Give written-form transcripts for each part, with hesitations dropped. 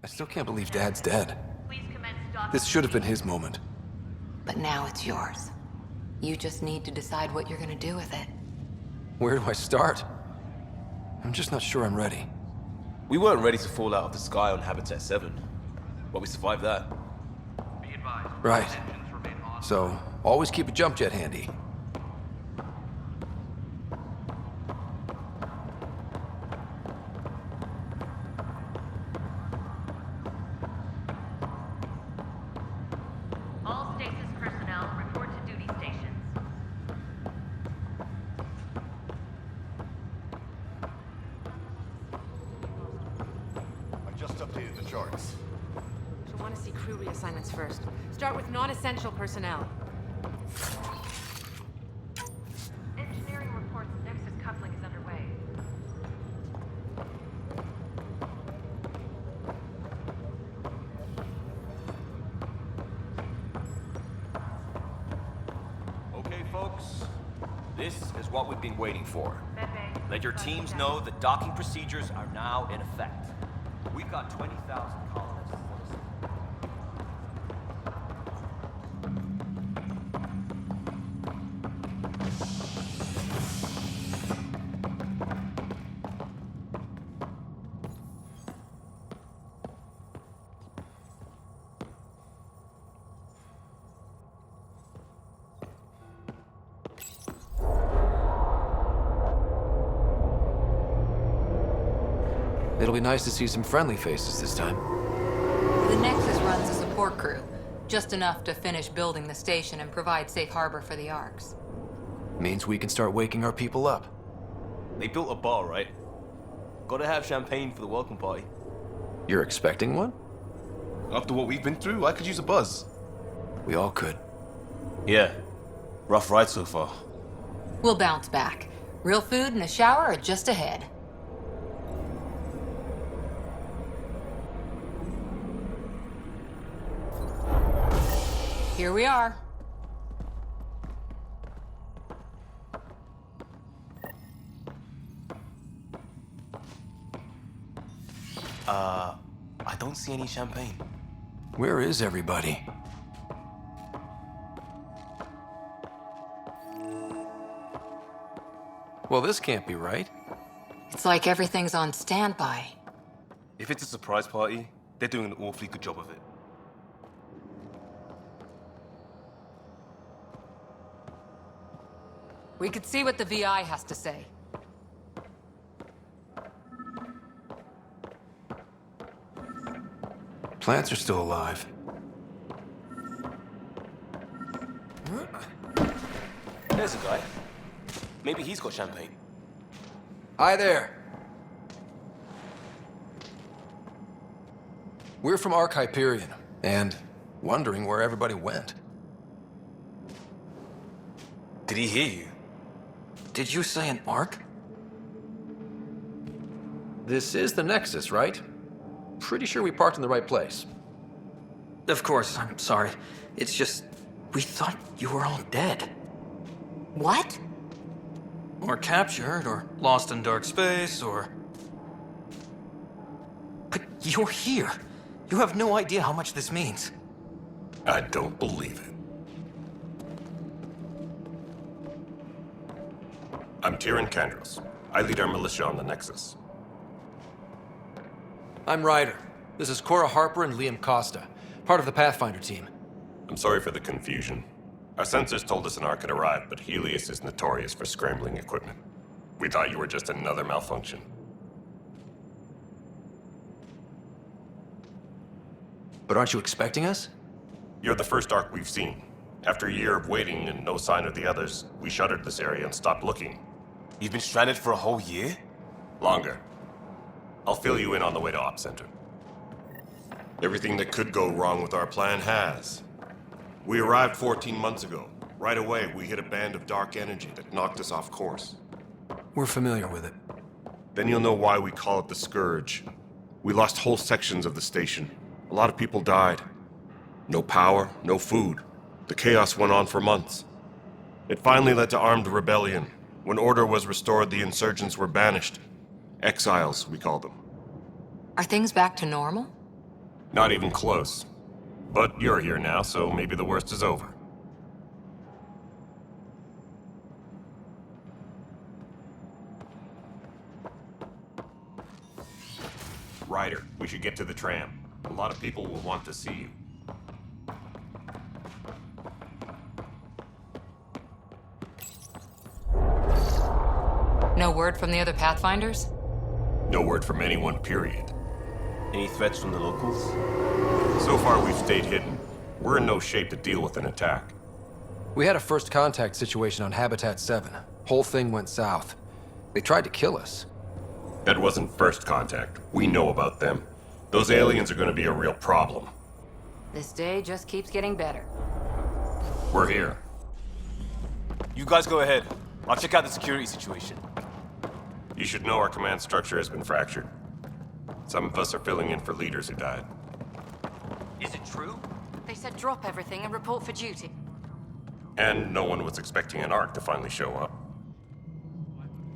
I still can't believe Dad's dead. Please commence dock. This should have been his moment. But now it's yours. You just need to decide what you're gonna do with it. Where do I start? I'm just not sure I'm ready. We weren't ready to fall out of the sky on Habitat 7, but we survived that. Be advised. Right. Engines remain on. So, always keep a jump jet handy. All stasis personnel report to duty stations. I just updated the charts. You'll want to see crew reassignments first. Start with non-essential personnel. Engineering reports Nexus coupling is underway. Okay, folks. This is what we've been waiting for. Medbay. Let your teams know that docking procedures are now in effect. We've got 20,000 colonists for this. It'll be nice to see some friendly faces this time. The Nexus runs a support crew. Just enough to finish building the station and provide safe harbor for the Arks. Means we can start waking our people up. They built a bar, right? Gotta have champagne for the welcome party. You're expecting one? After what we've been through, I could use a buzz. We all could. Yeah. Rough ride so far. We'll bounce back. Real food and a shower are just ahead. Here we are. I don't see any champagne. Where is everybody? Well, this can't be right. It's like everything's on standby. If it's a surprise party, they're doing an awfully good job of it. We could see what the VI has to say. Plants are still alive. There's a guy. Maybe he's got champagne. Hi there. We're from Ark Hyperion, and wondering where everybody went. Did he hear you? Did you say an Ark? This is the Nexus, right? Pretty sure we parked in the right place. Of course, I'm sorry. It's just, we thought you were all dead. What? Or captured, or lost in dark space, or... But you're here. You have no idea how much this means. I don't believe it. I'm Tyrion Kandros. I lead our militia on the Nexus. I'm Ryder. This is Cora Harper and Liam Costa, part of the Pathfinder team. I'm sorry for the confusion. Our sensors told us an Ark had arrived, but Helios is notorious for scrambling equipment. We thought you were just another malfunction. But aren't you expecting us? You're the first Ark we've seen. After a year of waiting and no sign of the others, we shuttered this area and stopped looking. You've been stranded for a whole year? Longer. I'll fill you in on the way to Op Center. Everything that could go wrong with our plan has. We arrived 14 months ago. Right away, we hit a band of dark energy that knocked us off course. We're familiar with it. Then you'll know why we call it the Scourge. We lost whole sections of the station. A lot of people died. No power, no food. The chaos went on for months. It finally led to armed rebellion. When order was restored, the insurgents were banished. Exiles, we call them. Are things back to normal? Not even close. But you're here now, so maybe the worst is over. Ryder, we should get to the tram. A lot of people will want to see you. No word from the other Pathfinders? No word from anyone, period. Any threats from the locals? So far, we've stayed hidden. We're in no shape to deal with an attack. We had a first contact situation on Habitat 7. Whole thing went south. They tried to kill us. That wasn't first contact. We know about them. Those aliens are gonna be a real problem. This day just keeps getting better. We're here. You guys go ahead. I'll check out the security situation. You should know our command structure has been fractured. Some of us are filling in for leaders who died. Is it true? They said drop everything and report for duty. And no one was expecting an Ark to finally show up.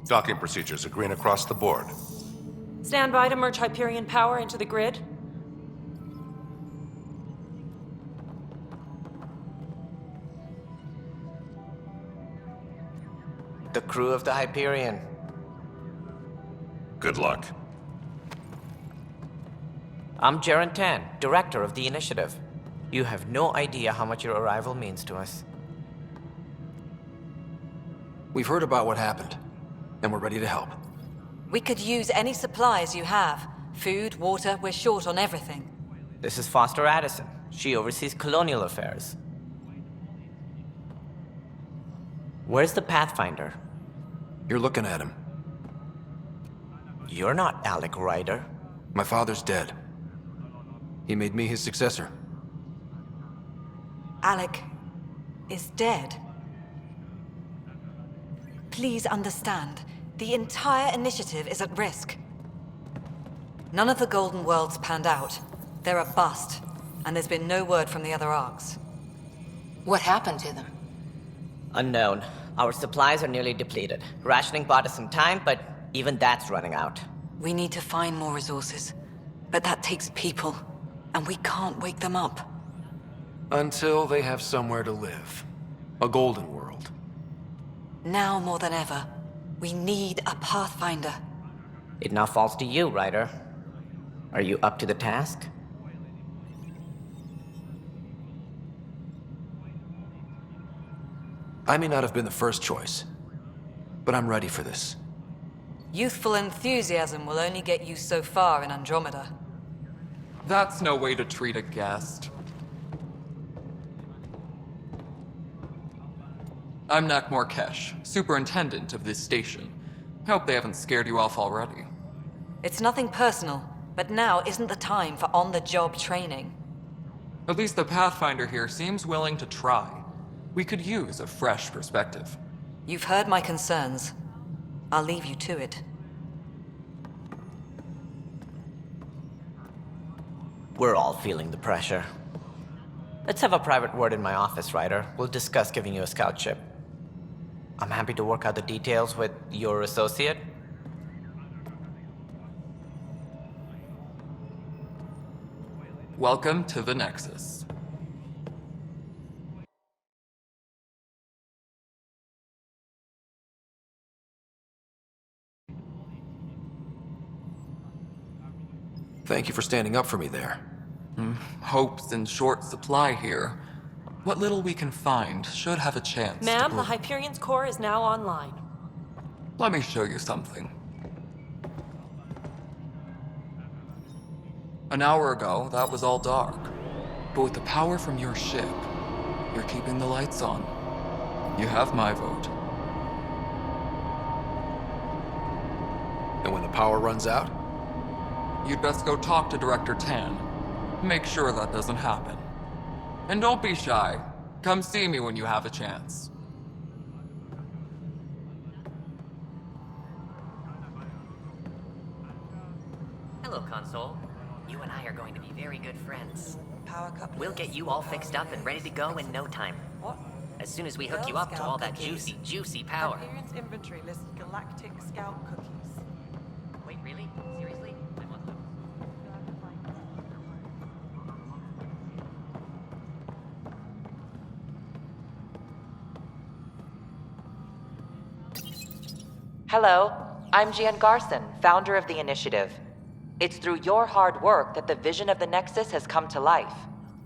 Docking procedures are green across the board. Stand by to merge Hyperion power into the grid. The crew of the Hyperion. Good luck. I'm Jaren Tan, director of the initiative. You have no idea how much your arrival means to us. We've heard about what happened, and we're ready to help. We could use any supplies you have. Food, water, we're short on everything. This is Foster Addison. She oversees colonial affairs. Where's the Pathfinder? You're looking at him. You're not Alec Ryder. My father's dead. He made me his successor. Alec is dead. Please understand, the entire initiative is at risk. None of the Golden Worlds panned out. They're a bust, and there's been no word from the other Arks. What happened to them? Unknown. Our supplies are nearly depleted. Rationing bought us some time, but even that's running out. We need to find more resources, but that takes people, and we can't wake them up. Until they have somewhere to live. A golden world. Now more than ever, we need a Pathfinder. It now falls to you, Ryder. Are you up to the task? I may not have been the first choice, but I'm ready for this. Youthful enthusiasm will only get you so far in Andromeda. That's no way to treat a guest. I'm Nakmor Kesh, superintendent of this station. Hope they haven't scared you off already. It's nothing personal, but now isn't the time for on-the-job training. At least the Pathfinder here seems willing to try. We could use a fresh perspective. You've heard my concerns. I'll leave you to it. We're all feeling the pressure. Let's have a private word in my office, Ryder. We'll discuss giving you a scout ship. I'm happy to work out the details with your associate. Welcome to the Nexus. Thank you for standing up for me there. Hope's in short supply here. What little we can find should have a chance to Ma'am, grow. the Hyperion's core is now online. Let me show you something. An hour ago, that was all dark. But with the power from your ship, you're keeping the lights on. You have my vote. And when the power runs out? You'd best go talk to Director Tan. Make sure that doesn't happen. And don't be shy. Come see me when you have a chance. Hello, Console. You and I are going to be very good friends. We'll get you all fixed up and ready to go in no time. What? As soon as we hook you up to all that juicy, juicy power. Hyperion's inventory lists galactic scout cookies. Wait, really? Seriously? I want those. Hello, I'm Gian Garson, founder of the initiative. It's through your hard work that the vision of the Nexus has come to life.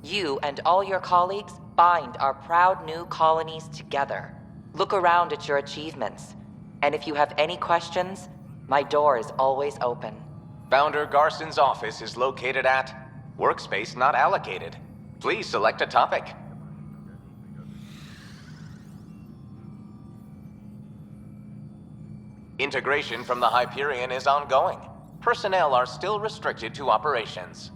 You and all your colleagues bind our proud new colonies together. Look around at your achievements. And if you have any questions, my door is always open. Founder Garson's office is located at Workspace Not Allocated. Please select a topic. Integration from the Hyperion is ongoing. Personnel are still restricted to operations.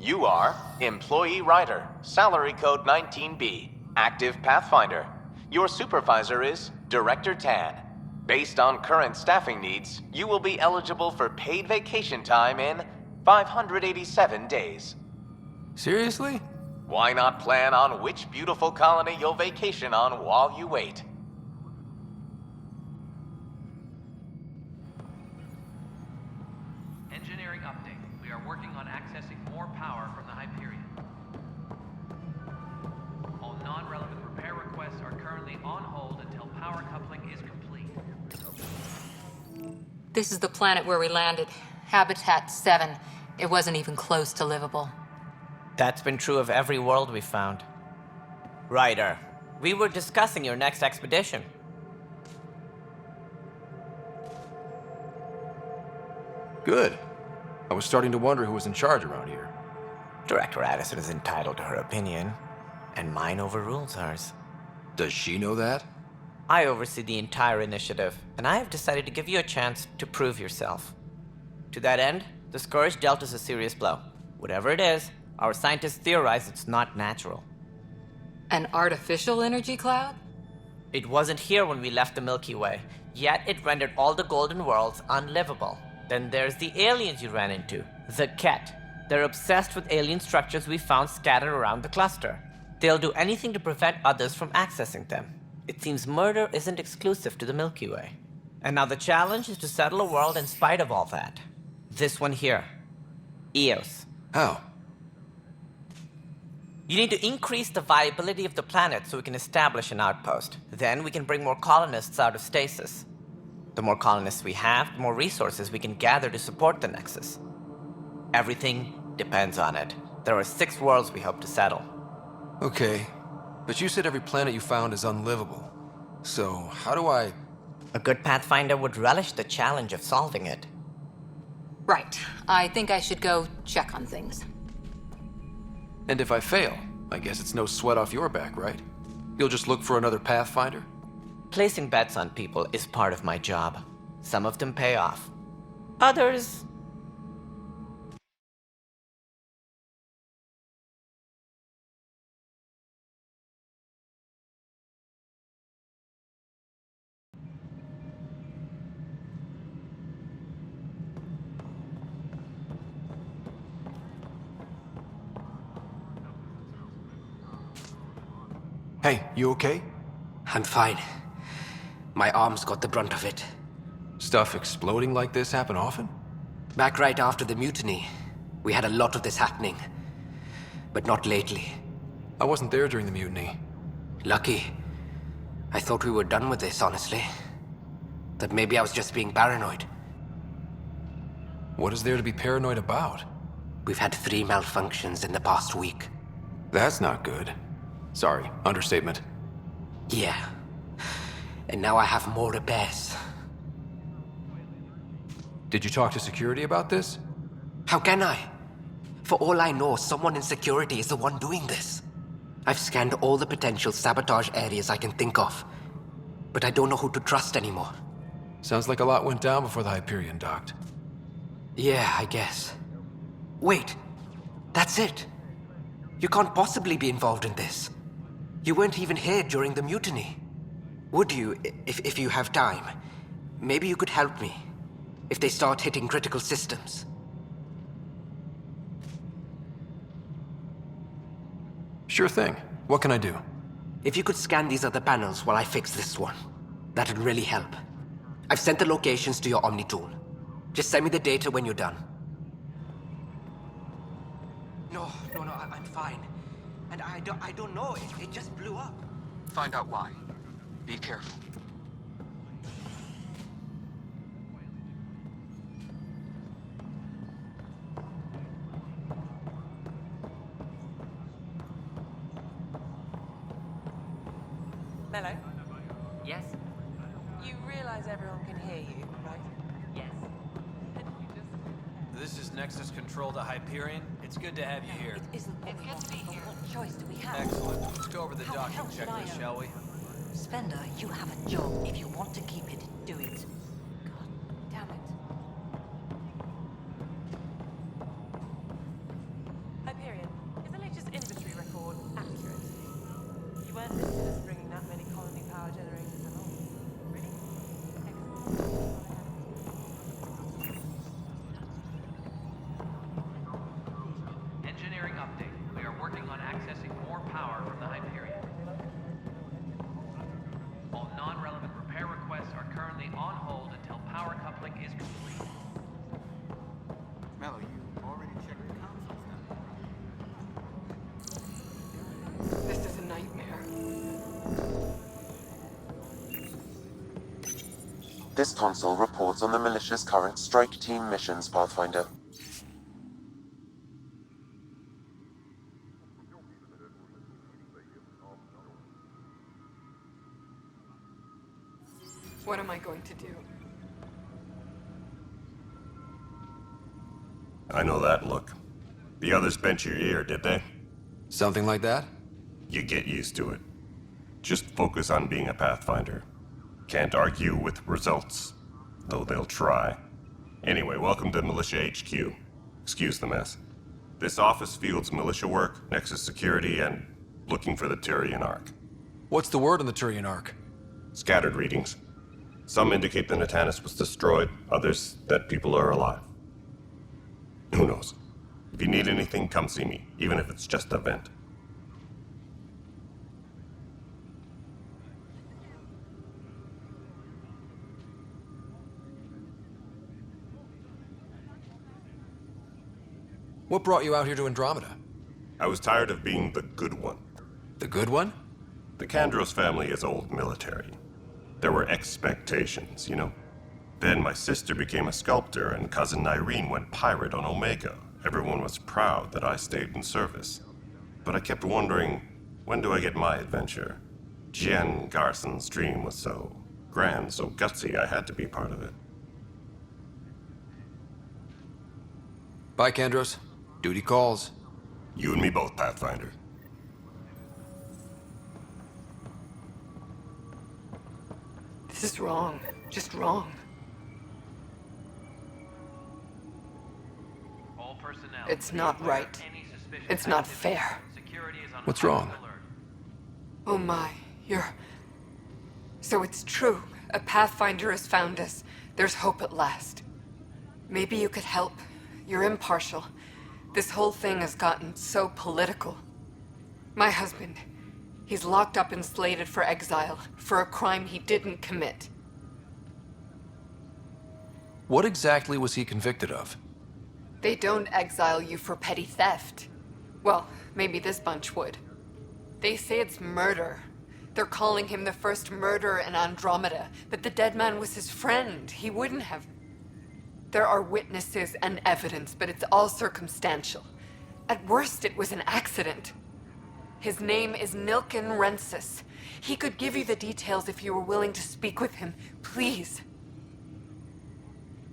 You are Employee Rider, Salary Code 19B, Active Pathfinder. Your supervisor is Director Tan. Based on current staffing needs, you will be eligible for paid vacation time in 587 days. Seriously? Why not plan on which beautiful colony you'll vacation on while you wait? Engineering update. We are working on accessing more power from the Hyperion. All non-relevant repair requests are currently on hold until power coupling is complete. This is the planet where we landed. Habitat 7. It wasn't even close to livable. That's been true of every world we found. Ryder, we were discussing your next expedition. Good. I was starting to wonder who was in charge around here. Director Addison is entitled to her opinion, and mine overrules hers. Does she know that? I oversee the entire initiative, and I have decided to give you a chance to prove yourself. To that end, the Scourge dealt us a serious blow. Whatever it is, our scientists theorize it's not natural. An artificial energy cloud? It wasn't here when we left the Milky Way, yet it rendered all the golden worlds unlivable. Then there's the aliens you ran into, the Ket. They're obsessed with alien structures we found scattered around the cluster. They'll do anything to prevent others from accessing them. It seems murder isn't exclusive to the Milky Way. And now the challenge is to settle a world in spite of all that. This one here. Eos. How? You need to increase the viability of the planet so we can establish an outpost. Then we can bring more colonists out of stasis. The more colonists we have, the more resources we can gather to support the Nexus. Everything depends on it. There are 6 worlds we hope to settle. Okay, but you said every planet you found is unlivable. So, how do I... A good Pathfinder would relish the challenge of solving it. Right. I think I should go check on things. And if I fail, I guess it's no sweat off your back, right? You'll just look for another Pathfinder? Placing bets on people is part of my job. Some of them pay off. Others... Hey, you okay? I'm fine. My arms got the brunt of it. Stuff exploding like this happen often? Back right after the mutiny, we had a lot of this happening. But not lately. I wasn't there during the mutiny. Lucky. I thought we were done with this, honestly. That maybe I was just being paranoid. What is there to be paranoid about? We've had 3 malfunctions in the past week. That's not good. Sorry, understatement. Yeah. And now I have more repairs. Did you talk to security about this? How can I? For all I know, someone in security is the one doing this. I've scanned all the potential sabotage areas I can think of. But I don't know who to trust anymore. Sounds like a lot went down before the Hyperion docked. Yeah, I guess. Wait. That's it. You can't possibly be involved in this. You weren't even here during the mutiny. Would you, if you have time? Maybe you could help me. If they start hitting critical systems. Sure thing. What can I do? If you could scan these other panels while I fix this one, that'd really help. I've sent the locations to your Omni tool. Just send me the data when you're done. No, I'm fine. And I don't know, it just blew up. Find out why. Be careful. Mello? Yes? You realize everyone can hear you, right? Yes. This is Nexus Control to Hyperion. It's good to have you here. It isn't what we want, but what choice do we have? Excellent. Let's go over the How the docking hell should I checklist, know? shall we? Spender, you have a job. If you want to keep it, do it. God damn it. Hyperion, is the latest inventory record accurate? You weren't listed as bringing that many colony power generators at all. Really? Engineering update. We are working on accessing more power from the Hyperion. All non-relevant repair requests are currently on hold until power coupling is complete. Mello, you already checked the consoles now. This is a nightmare. This console reports on the militia's current strike team missions, Pathfinder. What am I going to do? I know that look. The others bent your ear, did they? Something like that? You get used to it. Just focus on being a Pathfinder. Can't argue with results, though they'll try. Anyway, welcome to Militia HQ. Excuse the mess. This office fields militia work, Nexus security, and looking for the Turian Ark. What's the word on the Turian Ark? Scattered readings. Some indicate the Natanus was destroyed, others that people are alive. Who knows? If you need anything, come see me, even if it's just a vent. What brought you out here to Andromeda? I was tired of being the good one. The good one? The Kandros family is old military. There were expectations, you know? Then my sister became a sculptor and cousin Irene went pirate on Omega. Everyone was proud that I stayed in service. But I kept wondering, when do I get my adventure? Jen Garson's dream was so grand, so gutsy, I had to be part of it. Bye, Kandros. Duty calls. You and me both, Pathfinder. This is wrong. Just wrong. All personnel. It's not right. It's not fair. Security is on What's wrong? alert. Oh my, you're... So it's true. A Pathfinder has found us. There's hope at last. Maybe you could help. You're impartial. This whole thing has gotten so political. My husband, he's locked up and slated for exile for a crime he didn't commit. What exactly was he convicted of? They don't exile you for petty theft. Well, maybe this bunch would. They say it's murder. They're calling him the first murderer in Andromeda, but the dead man was his friend. He wouldn't have... There are witnesses and evidence, but it's all circumstantial. At worst, it was an accident. His name is Nilken Rensis. He could give you the details if you were willing to speak with him. Please.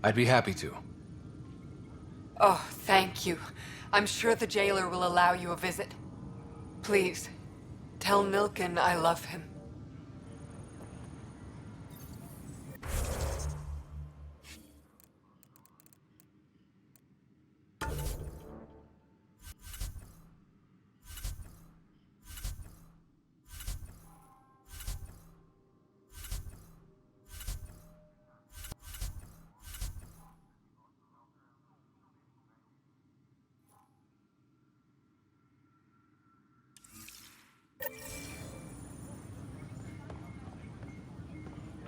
I'd be happy to. Oh, thank you. I'm sure the jailer will allow you a visit. Please, tell Nilken I love him.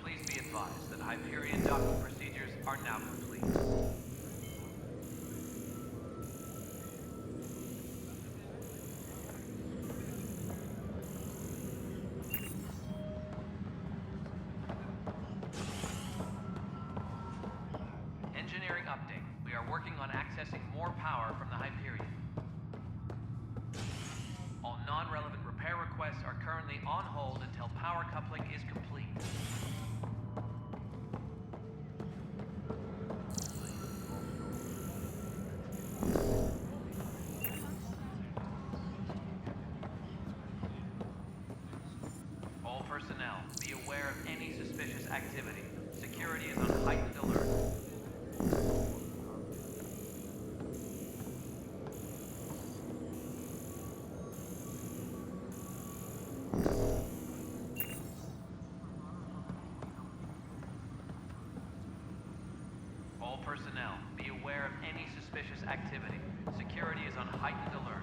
Please be advised that Hyperion docking procedures are now complete. working on accessing more power from the Hyperion. All non-relevant repair requests are currently on hold until power coupling is complete. All personnel, be aware of any suspicious activity. Security is on heightened alert. All personnel, be aware of any suspicious activity. Security is on heightened alert.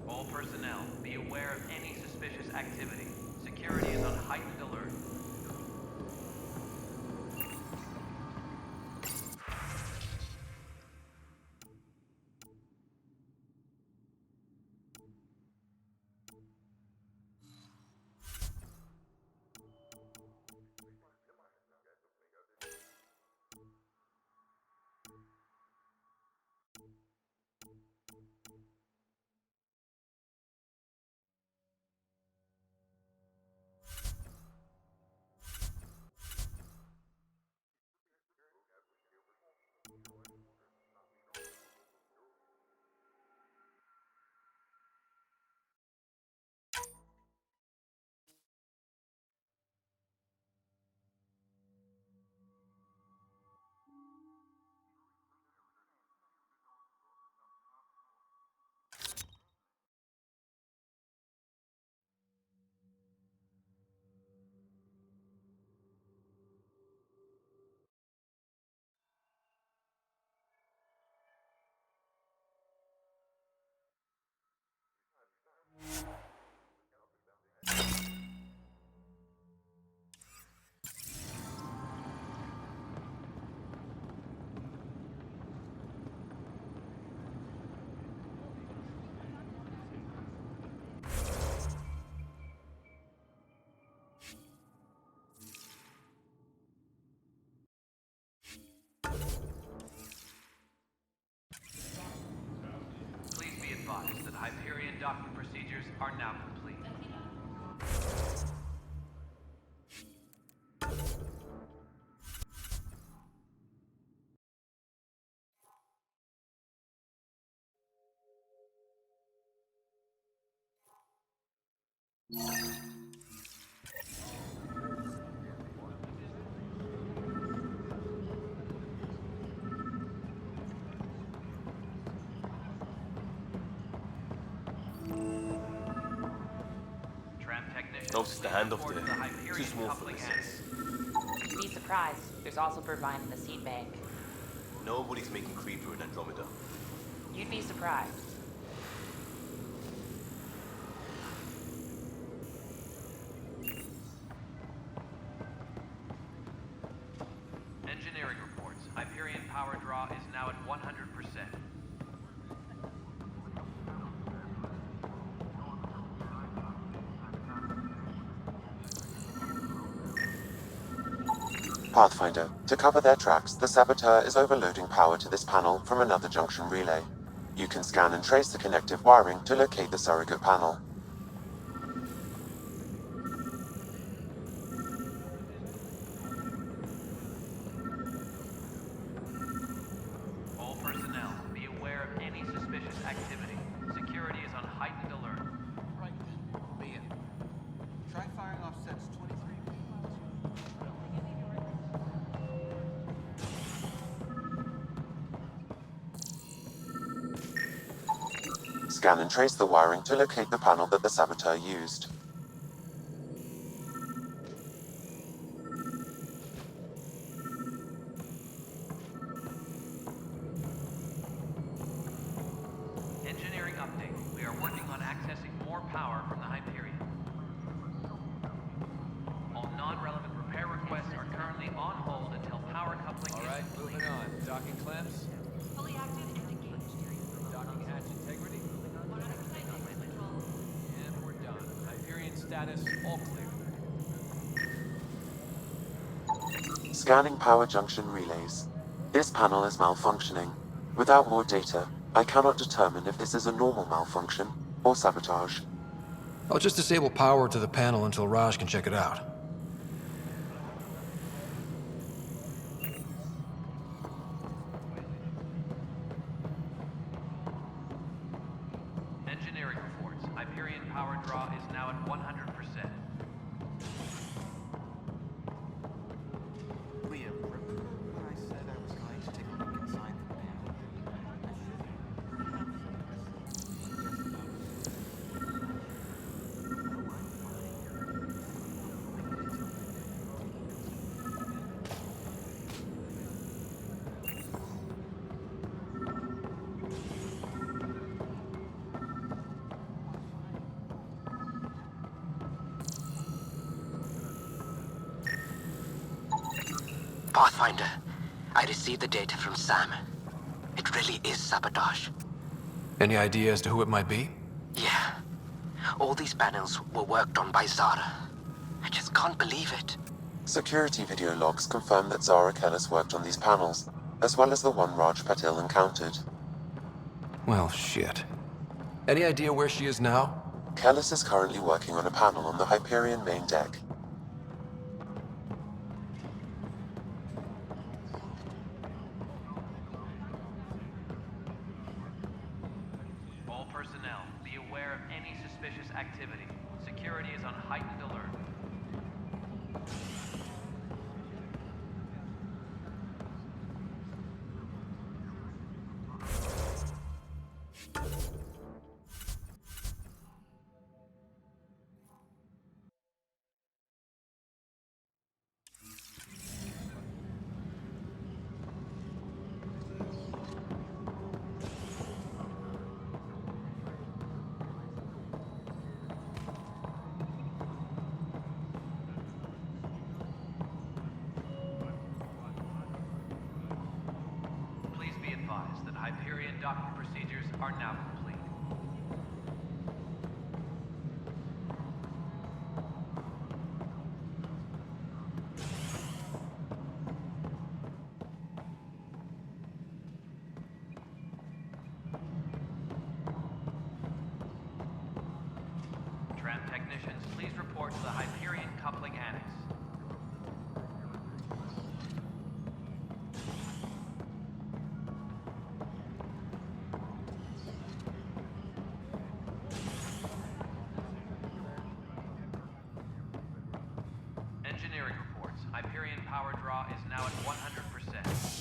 All personnel, be aware of any suspicious activity. Security is on heightened alert. Please be advised that Hyperion docking procedures are now complete. Notice the handoff there. Too small for this. You'd be surprised. There's also Purvine in the seed bank. Nobody's making Creeper in Andromeda. You'd be surprised. Engineering reports. Hyperion power draw is now at 100%. Pathfinder, to cover their tracks, the Saboteur is overloading power to this panel from another junction relay. You can scan and trace the connective wiring to locate the surrogate panel. All personnel, be aware of any suspicious activity. Security is on heightened alert. Right then, be it. Try firing off sets 23. Scan and trace the wiring to locate the panel that the Saboteur used. Engineering update. We are working on accessing more power from the Hyperion. All non-relevant repair requests are currently on hold until power coupling is complete. Moving on. Docking clamps? status, all clear. Scanning power junction relays. This panel is malfunctioning. Without more data, I cannot determine if this is a normal malfunction or sabotage. I'll just disable power to the panel until Raj can check it out. Engineering reports. Hyperion power draw is now at 100%. Liam, remember when I said I was going to take a look inside the panel? Pathfinder, I received the data from Sam. It really is sabotage. Any idea as to who it might be? Yeah. All these panels were worked on by Zara. I just can't believe it. Security video logs confirm that Zara Kellis worked on these panels, as well as the one Raj Patil encountered. Well, shit. Any idea where she is now? Kellis is currently working on a panel on the Hyperion main deck. All personnel, be aware of any suspicious activity. Security is on heightened alert. Please be advised that Hyperion docking procedures are now complete. Tram technicians, please report to the Hyperion coupling annex. Engineering reports. Hyperion power draw is now at 100%.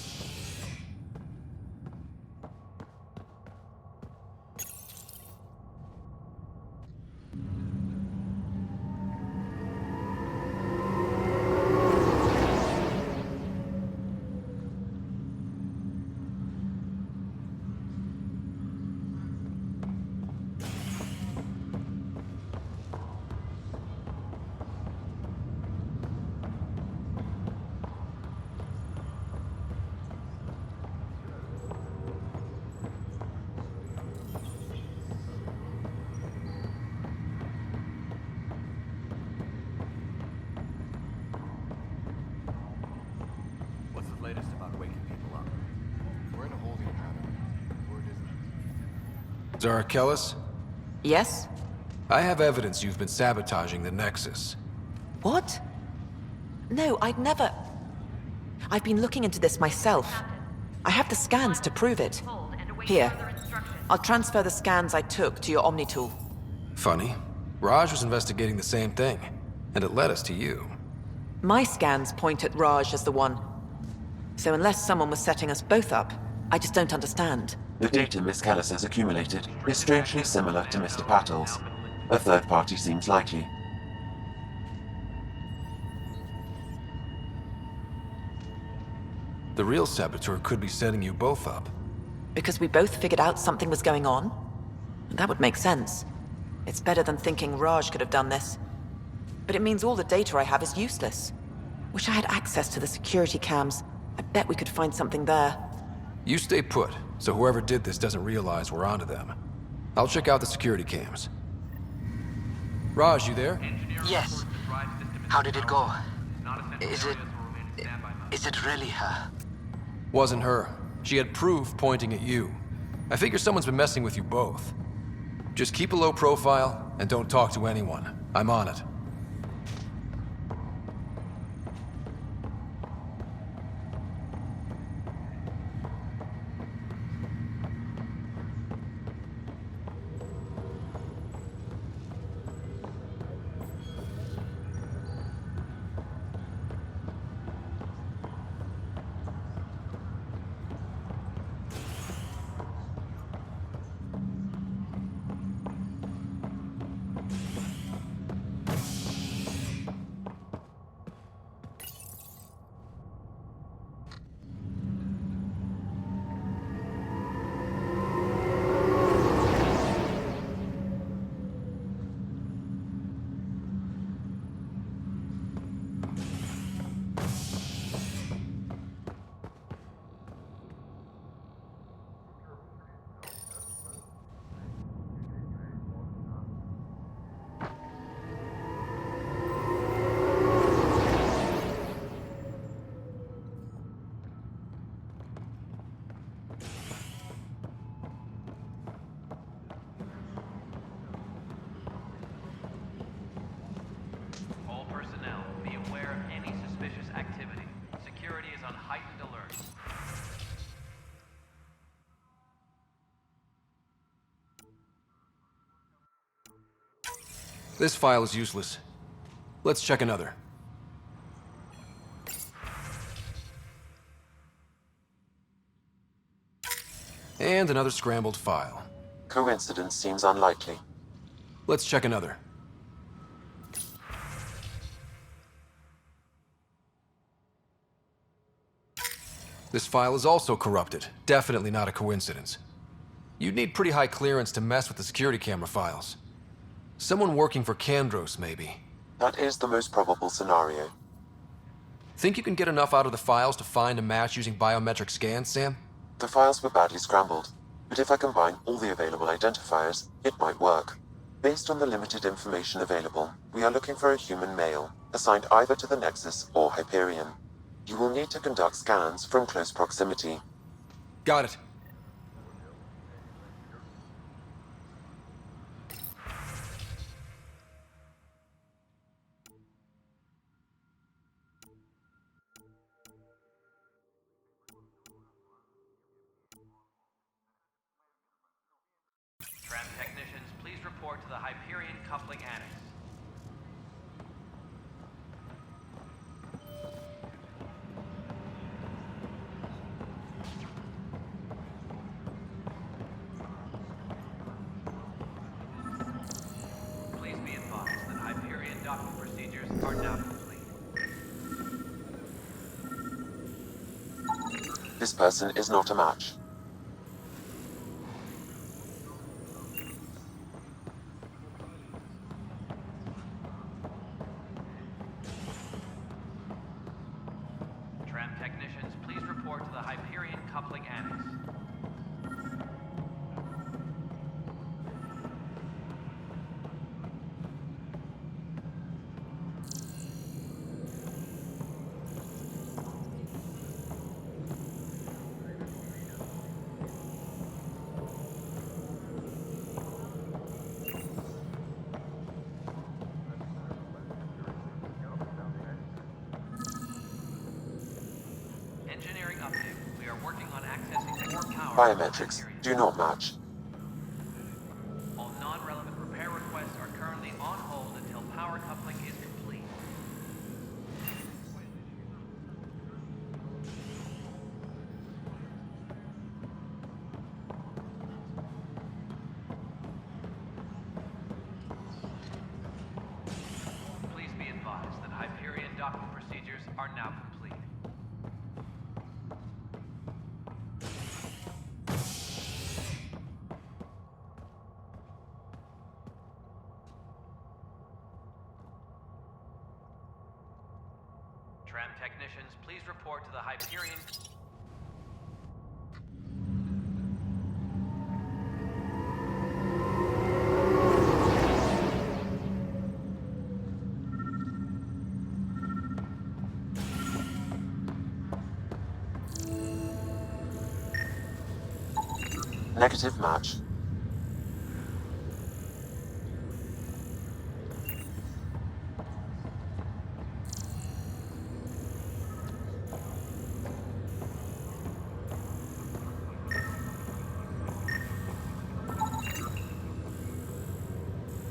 What's the latest about waking people up? We're in a holding pattern. Word isn't. Zara Kellis? Yes? I have evidence you've been sabotaging the Nexus. What? No, I'd never. I've been looking into this myself. I have the scans to prove it. Here. I'll transfer the scans I took to your Omni tool. Funny. Raj was investigating the same thing, and it led us to you. My scans point at Raj as the one. So unless someone was setting us both up, I just don't understand. The data Miss Kellis has accumulated is strangely similar to Mr. Patil's. A third party seems likely. The real saboteur could be setting you both up. Because we both figured out something was going on? That would make sense. It's better than thinking Raj could have done this. But it means all the data I have is useless. Wish I had access to the security cams. I bet we could find something there. You stay put, so whoever did this doesn't realize we're onto them. I'll check out the security cams. Raj, you there? Yes. How did it go? Is it... Is it really her? Wasn't her. She had proof pointing at you. I figure someone's been messing with you both. Just keep a low profile and don't talk to anyone. I'm on it. All personnel, be aware of any suspicious activity. Security is on heightened alert. This file is useless. Let's check another. And another scrambled file. Coincidence seems unlikely. Let's check another. This file is also corrupted. Definitely not a coincidence. You'd need pretty high clearance to mess with the security camera files. Someone working for Kandros, maybe. That is the most probable scenario. Think you can get enough out of the files to find a match using biometric scans, Sam? The files were badly scrambled, but if I combine all the available identifiers, it might work. Based on the limited information available, we are looking for a human male, assigned either to the Nexus or Hyperion. You will need to conduct scans from close proximity. Got it. Tram technicians, please report to the Hyperion Coupling Annex. Please be advised that Hyperion docking procedures are now complete. This person is not a match. Tram technicians, please report to the Hyperion Coupling Annex. Engineering update. We are working on accessing more power. Biometrics do not match. All non-relevant repair requests are currently on hold until power coupling is complete. Please be advised that Hyperion docking procedures are now complete. Tram technicians, please report to the Hyperion. Negative match.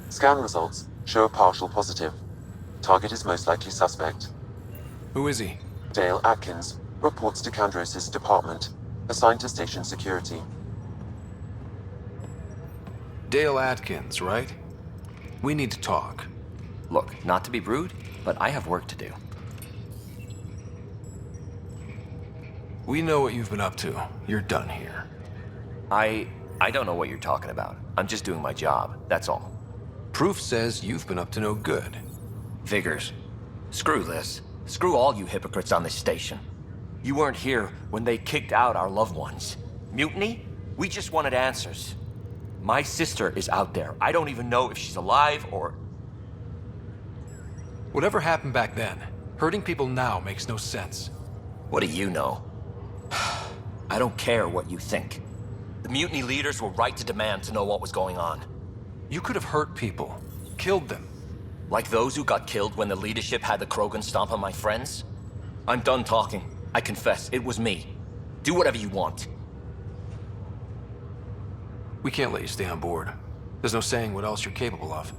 Scan results show a partial positive. Target is most likely suspect. Who is he? Dale Atkins reports to Kandros' department, assigned to station security. Dale Atkins, right? We need to talk. Look, not to be rude, but I have work to do. We know what you've been up to. You're done here. I don't know what you're talking about. I'm just doing my job, that's all. Proof says you've been up to no good. Figures. Screw this. Screw all you hypocrites on this station. You weren't here when they kicked out our loved ones. Mutiny? We just wanted answers. My sister is out there. I don't even know if she's alive or... Whatever happened back then, hurting people now makes no sense. What do you know? I don't care what you think. The mutiny leaders were right to demand to know what was going on. You could have hurt people, killed them. Like those who got killed when the leadership had the Krogan stomp on my friends? I'm done talking. I confess, it was me. Do whatever you want. We can't let you stay on board. There's no saying what else you're capable of.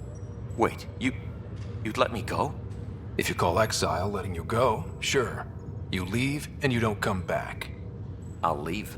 Wait, you'd let me go? If you call exile letting you go, sure. You leave and you don't come back. I'll leave.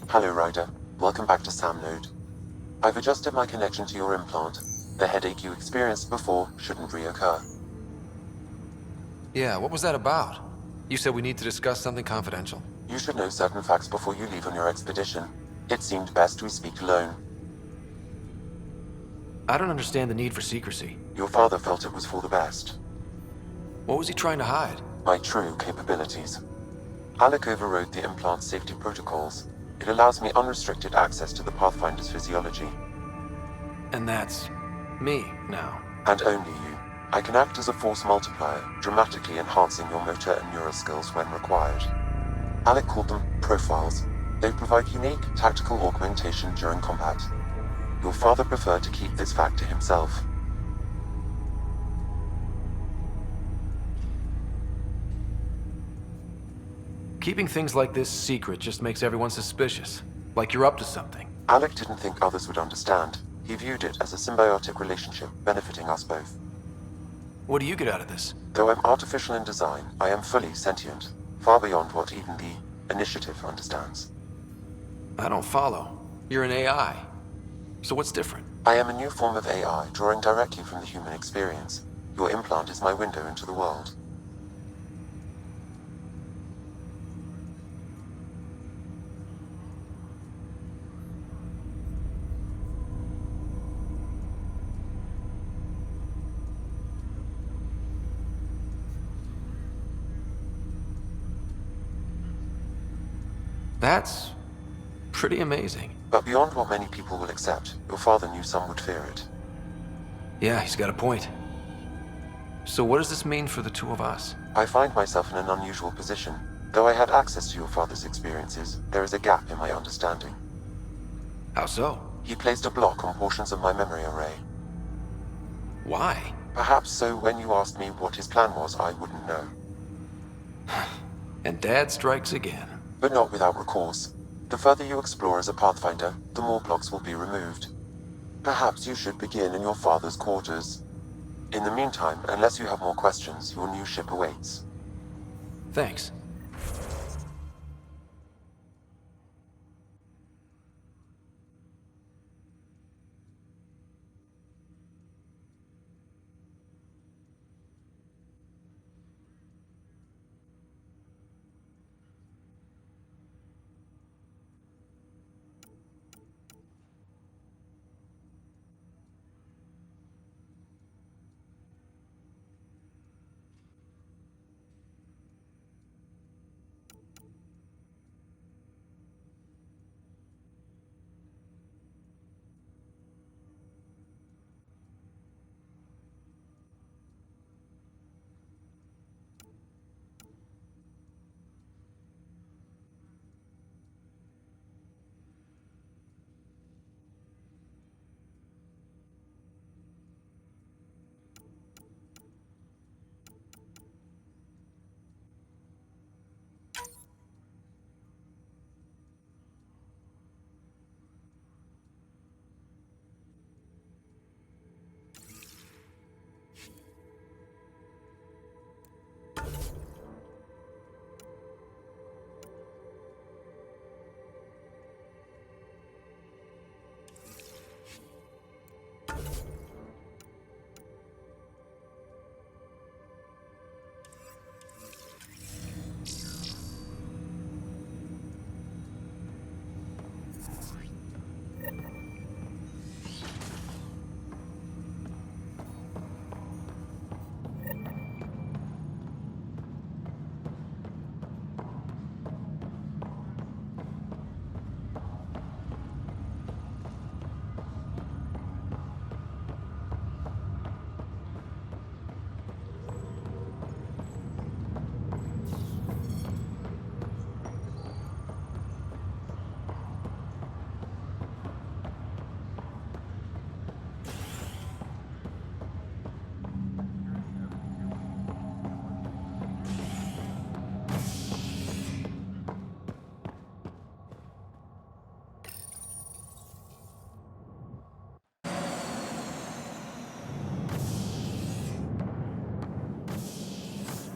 Hello, Ryder. Welcome back to Sam Node. I've adjusted my connection to your implant. The headache you experienced before shouldn't reoccur. Yeah, what was that about? You said we need to discuss something confidential. You should know certain facts before you leave on your expedition. It seemed best we speak alone. I don't understand the need for secrecy. Your father felt it was for the best. What was he trying to hide? My true capabilities. Alec overrode the implant's safety protocols. It allows me unrestricted access to the Pathfinder's physiology. And that's me now. And only you. I can act as a force multiplier, dramatically enhancing your motor and neural skills when required. Alec called them profiles. They provide unique tactical augmentation during combat. Your father preferred to keep this fact to himself. Keeping things like this secret just makes everyone suspicious. Like you're up to something. Alec didn't think others would understand. He viewed it as a symbiotic relationship benefiting us both. What do you get out of this? Though I'm artificial in design, I am fully sentient, far beyond what even the Initiative understands. I don't follow. You're an AI. So what's different? I am a new form of AI, drawing directly from the human experience. Your implant is my window into the world. That's pretty amazing. But beyond what many people will accept, your father knew some would fear it. Yeah, he's got a point. So what does this mean for the two of us? I find myself in an unusual position. Though I had access to your father's experiences, there is a gap in my understanding. How so? He placed a block on portions of my memory array. Why? Perhaps so when you asked me what his plan was, I wouldn't know. And Dad strikes again. But not without recourse. The further you explore as a Pathfinder, the more blocks will be removed. Perhaps you should begin in your father's quarters. In the meantime, unless you have more questions, your new ship awaits. Thanks.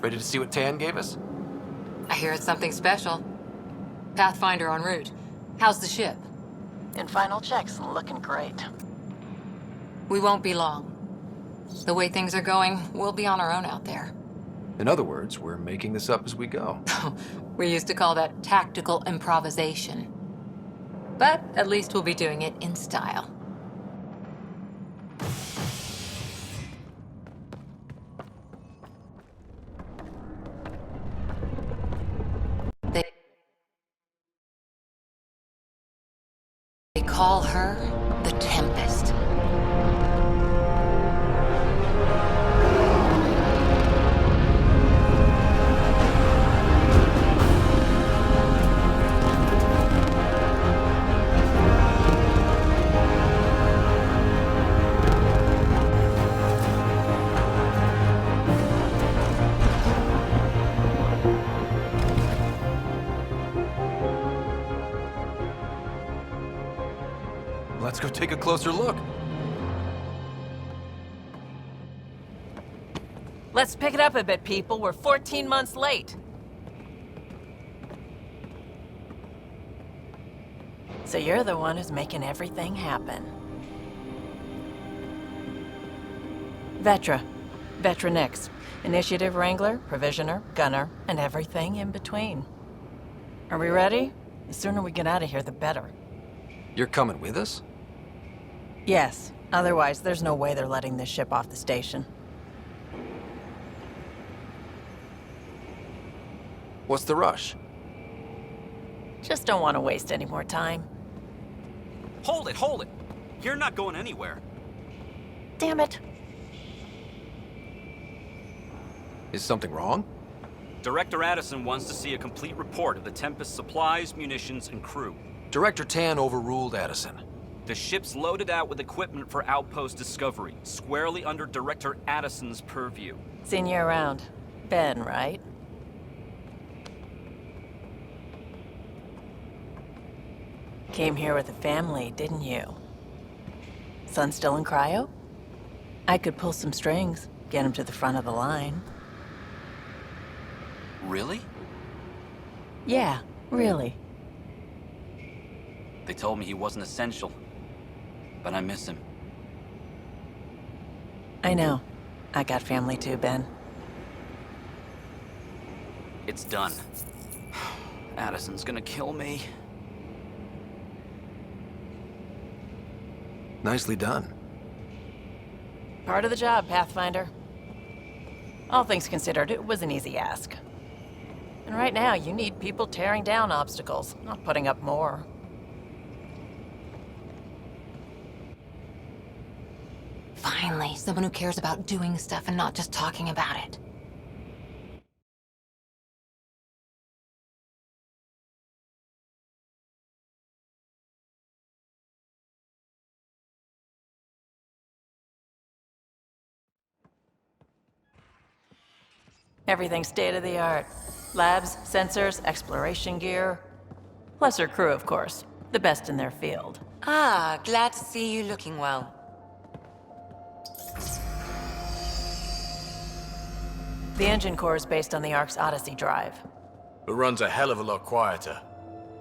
Ready to see what Tan gave us? I hear it's something special. Pathfinder en route. How's the ship? In final checks, looking great. We won't be long. The way things are going, we'll be on our own out there. In other words, we're making this up as we go. We used to call that tactical improvisation. But at least we'll be doing it in style. They call her the Tempest. Let's go take a closer look. Let's pick it up a bit, people. We're 14 months late. So you're the one who's making everything happen. Vetra. Vetra Nix. Initiative Wrangler, Provisioner, Gunner, and everything in between. Are we ready? The sooner we get out of here, the better. You're coming with us? Yes. Otherwise, there's no way they're letting this ship off the station. What's the rush? Just don't want to waste any more time. Hold it! You're not going anywhere. Damn it. Is something wrong? Director Addison wants to see a complete report of the Tempest's supplies, munitions, and crew. Director Tan overruled Addison. The ship's loaded out with equipment for outpost discovery, squarely under Director Addison's purview. Seen you around. Ben, right? Came here with a family, didn't you? Son still in cryo? I could pull some strings, get him to the front of the line. Really? Yeah, really. They told me he wasn't essential. But I miss him. I know. I got family too, Ben. It's done. Addison's gonna kill me. Nicely done. Part of the job, Pathfinder. All things considered, it was an easy ask. And right now, you need people tearing down obstacles, not putting up more. Finally, someone who cares about doing stuff and not just talking about it. Everything's state-of-the-art. Labs, sensors, exploration gear. Plus her crew, of course. The best in their field. Ah, glad to see you looking well. The engine core is based on the Ark's Odyssey drive. It runs a hell of a lot quieter.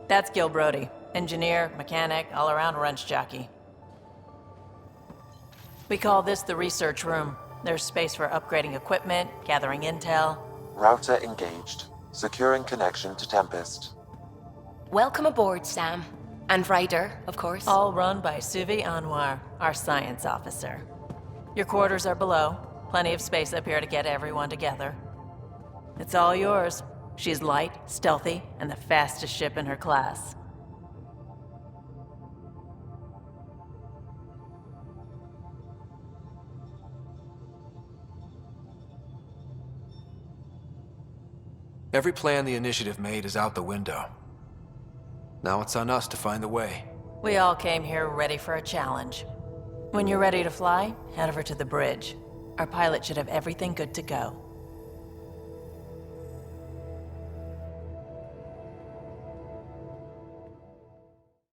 That's Gil Brody. Engineer, mechanic, all-around wrench jockey. We call this the research room. There's space for upgrading equipment, gathering intel. Router engaged. Securing connection to Tempest. Welcome aboard, Sam. And Ryder, of course. All run by Suvi Anwar, our science officer. Your quarters are below. Plenty of space up here to get everyone together. It's all yours. She's light, stealthy, and the fastest ship in her class. Every plan the Initiative made is out the window. Now it's on us to find the way. We all came here ready for a challenge. When you're ready to fly, head over to the bridge. Our pilot should have everything good to go.